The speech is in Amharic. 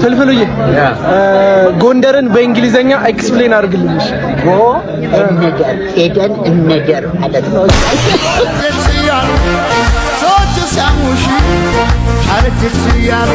ፍልፍሉዬ ጎንደርን በእንግሊዘኛ ኤክስፕሌን አድርግልኝ። ነገር ሄደን እንነገር ማለት ነው። ሰዎች ሲያሙሽ አረጀች ያሉ